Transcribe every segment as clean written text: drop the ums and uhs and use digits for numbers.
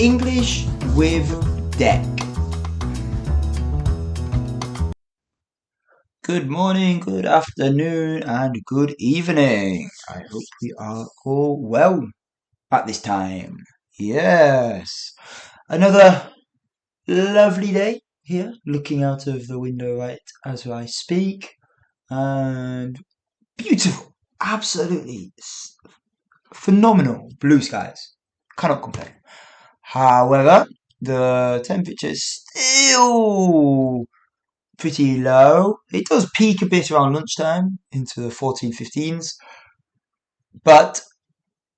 English with Deck. Good morning, good afternoon, and good evening. I hope we are all well at this time. Yes, another lovely day here, looking out of the window right as I speak, and beautiful, absolutely phenomenal blue skies. Cannot complain. However, the temperature is still pretty low. It does peak a bit around lunchtime into the 14, 15s, but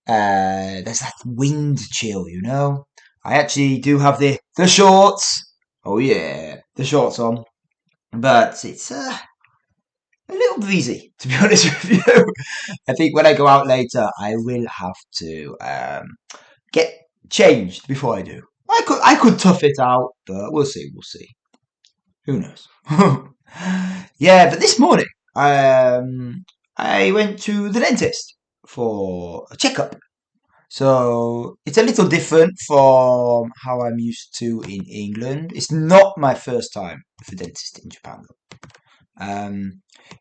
there's that wind chill, you know. I actually do have the shorts. Oh yeah, the shorts on, but it's a little breezy, to be honest with you. I think when I go out later, I will have to get changed before I do. I could tough it out, but we'll see. We'll see. Who knows? Yeah, but this morning, I went to the dentist for a checkup. So it's a little different from how I'm used to in England. It's not my first time with a dentist in Japan, though.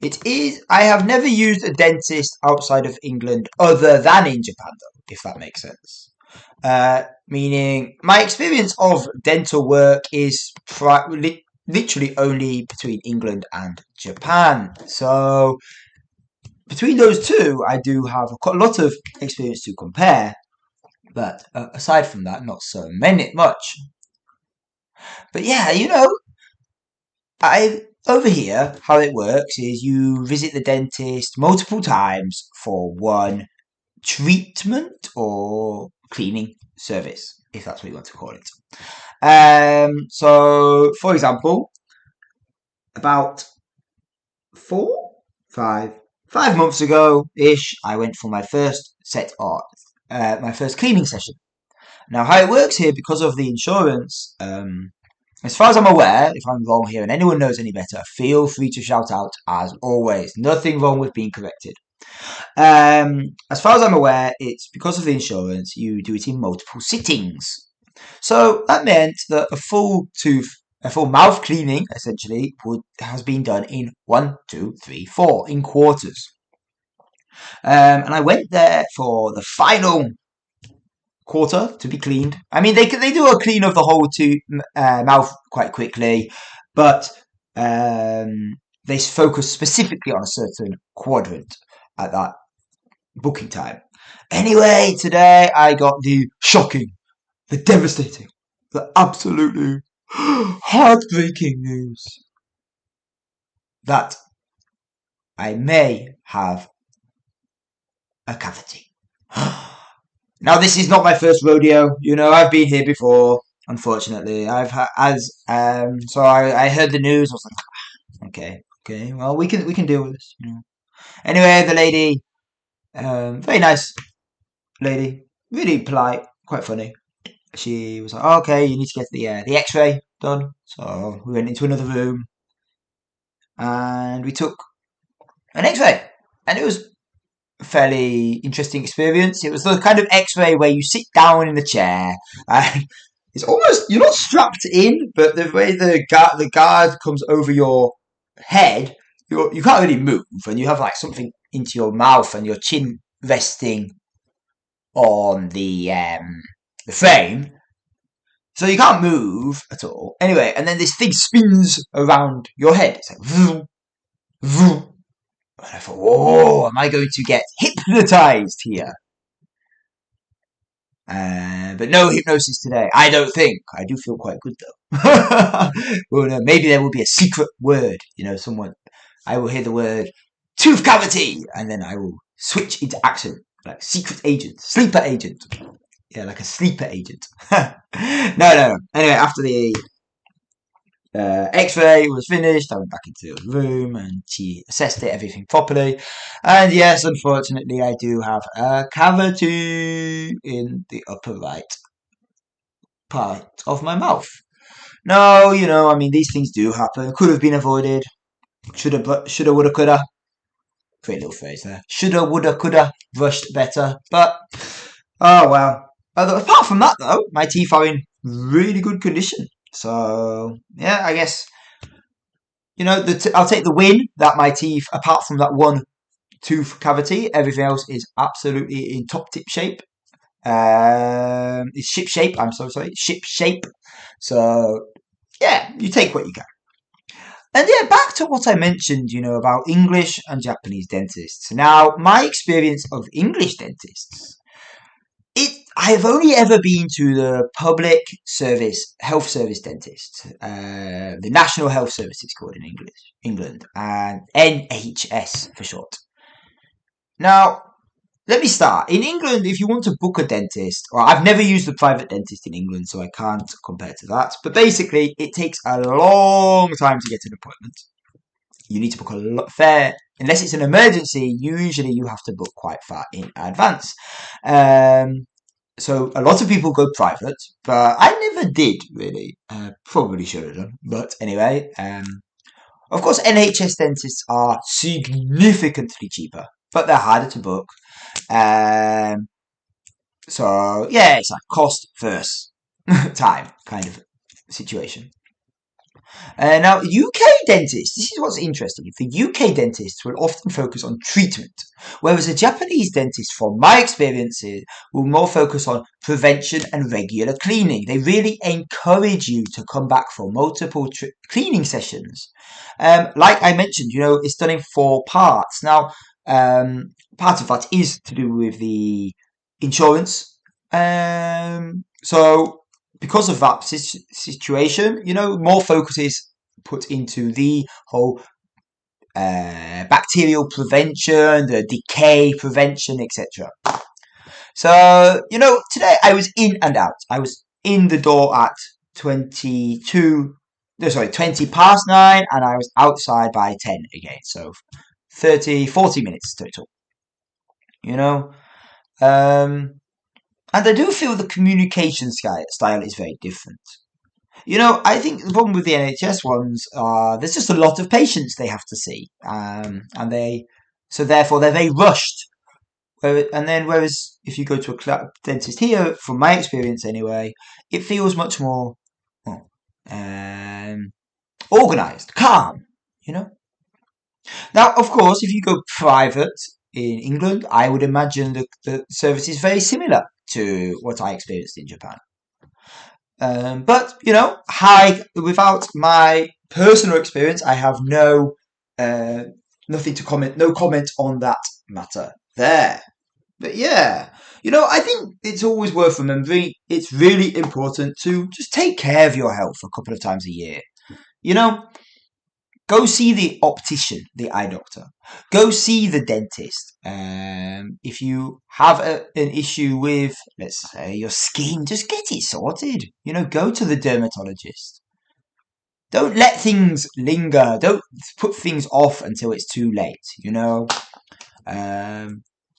It is. I have never used a dentist outside of England other than in Japan, though, if that makes sense. Meaning, my experience of dental work is literally only between England and Japan. So, between those two, I do have a lot of experience to compare. But aside from that, not so much. But yeah, I over here, how it works is you visit the dentist multiple times for one treatment or cleaning service, if that's what you want to call it. So, for example, about 5 months ago ish, I went for my first my first cleaning session. Now, how it works here, because of the insurance, as far as I'm aware, if I'm wrong here and anyone knows any better, feel free to shout out as always. Nothing wrong with being corrected. As far as I'm aware, it's because of the insurance, you do it in multiple sittings. So that meant that a full mouth cleaning, essentially, has been done in 1, 2, 3, 4, in quarters. And I went there for the final quarter to be cleaned. I mean, they do a clean of the whole mouth quite quickly, but they focus specifically on a certain quadrant at that booking time. Anyway, today I got the shocking, the devastating, the absolutely heartbreaking news that I may have a cavity. Now, this is not my first rodeo. I've been here before. Unfortunately, so I heard the news. I was like, okay. Well, we can deal with this. Anyway, the lady, very nice lady, really polite, quite funny. She was like, oh, okay, you need to get the X-ray done. So we went into another room, and we took an X-ray, and it was fairly interesting experience. It was the kind of X-ray where you sit down in the chair and it's almost, you're not strapped in, but the way the guard comes over your head, you can't really move, and you have like something into your mouth and your chin resting on the frame, so you can't move at all. Anyway, and then this thing spins around your head. It's like vroom, vroom. And I thought, whoa, am I going to get hypnotized here? But no hypnosis today. I don't think. I do feel quite good though. Well, no, maybe there will be a secret word. I will hear the word tooth cavity, and then I will switch into action like secret agent, sleeper agent. Yeah, like a sleeper agent. No. Anyway, after the X-ray was finished, I went back into the room and she assessed everything properly. And yes, unfortunately, I do have a cavity in the upper right part of my mouth. No, I mean, these things do happen. Could have been avoided. Shoulda, woulda, coulda. Great little phrase there. Shoulda, woulda, coulda. Brushed better. But, oh well. Apart from that, though, my teeth are in really good condition. So yeah, I guess I'll take the win that my teeth, apart from that one tooth cavity, everything else is absolutely in top tip shape. It's ship shape. I'm so sorry, ship shape. So yeah, you take what you can. And yeah, back to what I mentioned, about English and Japanese dentists. Now, my experience of English dentists, I have only ever been to the public service, health service dentist. The National Health Service, it's called in England, and NHS for short. Now, let me start. In England, if you want to book a dentist, well, I've never used a private dentist in England, so I can't compare to that. But basically, it takes a long time to get an appointment. You need to book a lot unless it's an emergency. Usually, you have to book quite far in advance. So a lot of people go private, but I never did really. Probably should have done, but anyway. Of course, NHS dentists are significantly cheaper, but they're harder to book. So yeah, it's like cost versus time kind of situation. Now, UK dentists, this is what's interesting. The UK dentists will often focus on treatment, whereas a Japanese dentist, from my experiences, will more focus on prevention and regular cleaning. They really encourage you to come back for multiple cleaning sessions. Like I mentioned, it's done in 4 parts. Now, part of that is to do with the insurance. So because of that situation, more focus is put into the whole bacterial prevention, the decay prevention, etc. So, today I was in and out. I was in the door at 20 past 9, and I was outside by 10 again. So 40 minutes total. And I do feel the communication style is very different. I think the problem with the NHS ones are there's just a lot of patients they have to see, and so therefore they're very rushed. Whereas if you go to a dentist here, from my experience anyway, it feels much more organised, calm. Now, of course, if you go private in England, I would imagine the service is very similar to what I experienced in Japan. But without my personal experience, I have nothing to comment, no comment on that matter there. But yeah, I think it's always worth remembering. It's really important to just take care of your health a couple of times a year. Go see the optician, the eye doctor. Go see the dentist. If you have an issue with, let's say, your skin, just get it sorted. Go to the dermatologist. Don't let things linger. Don't put things off until it's too late. A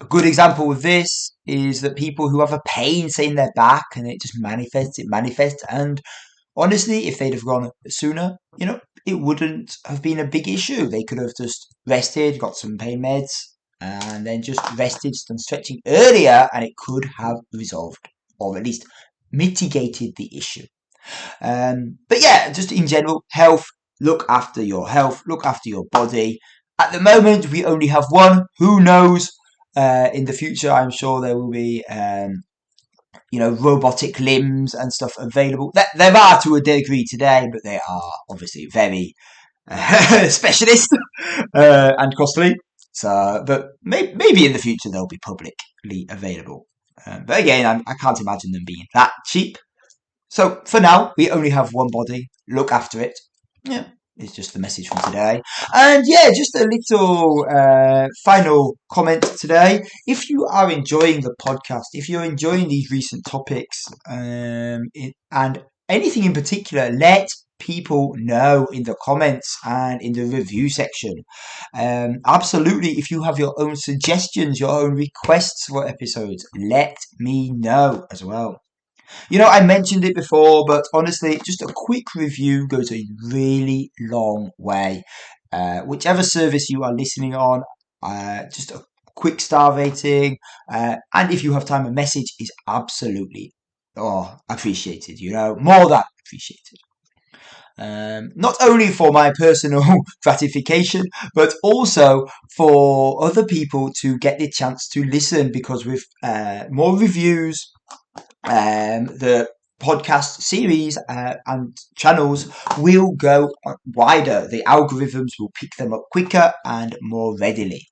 good example of this is that people who have a pain, say, in their back, and it just manifests. And honestly, if they'd have gone sooner, it wouldn't have been a big issue. They could have just rested, got some pain meds, and then just rested, done stretching earlier, and it could have resolved, or at least mitigated the issue. But yeah, just in general, health, look after your health, look after your body. At the moment, we only have one. Who knows? In the future, I'm sure there will be robotic limbs and stuff available. There are to a degree today, but they are obviously very specialist and costly. So, but maybe in the future they'll be publicly available. But again, I can't imagine them being that cheap. So for now, we only have one body. Look after it. Yeah. It's just the message from today. And yeah, just a little final comment today. If you are enjoying the podcast, if you're enjoying these recent topics and anything in particular, let people know in the comments and in the review section. Absolutely, if you have your own suggestions, your own requests for episodes, let me know as well. I mentioned it before, but honestly, just a quick review goes a really long way. Whichever service you are listening on, just a quick star rating, and if you have time, a message is absolutely appreciated. More than appreciated. Not only for my personal gratification, but also for other people to get the chance to listen, because with more reviews, the podcast series and channels will go wider. The algorithms will pick them up quicker and more readily.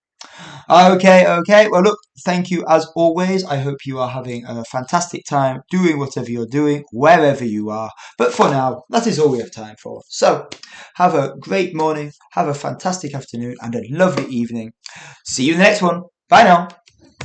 Okay. Well, look, thank you as always. I hope you are having a fantastic time doing whatever you're doing, wherever you are. But for now, that is all we have time for. So, have a great morning, have a fantastic afternoon, and a lovely evening. See you in the next one. Bye now.